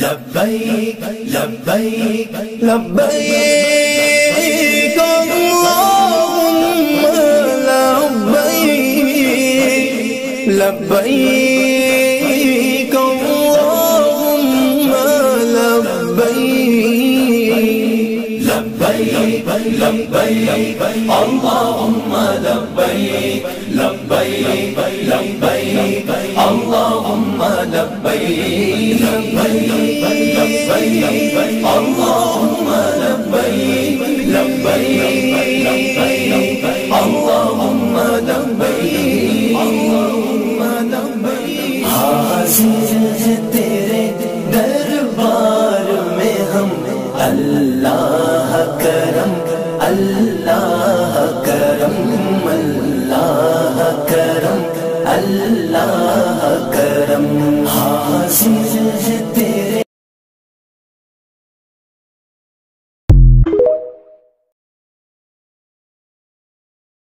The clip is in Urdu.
لبیک لبیک لبیک اللہم لبیک لبیک اللہم لبیک لبیک لبیک اللہم لبیک لبیک لبیک اللہم لبیک لبیک لبیک اللہم لبیک لبیک لبیک اللہم لبیک اللہم لبیک حاضر ہے تیرے دربار میں ہم اللہ کرم اللہ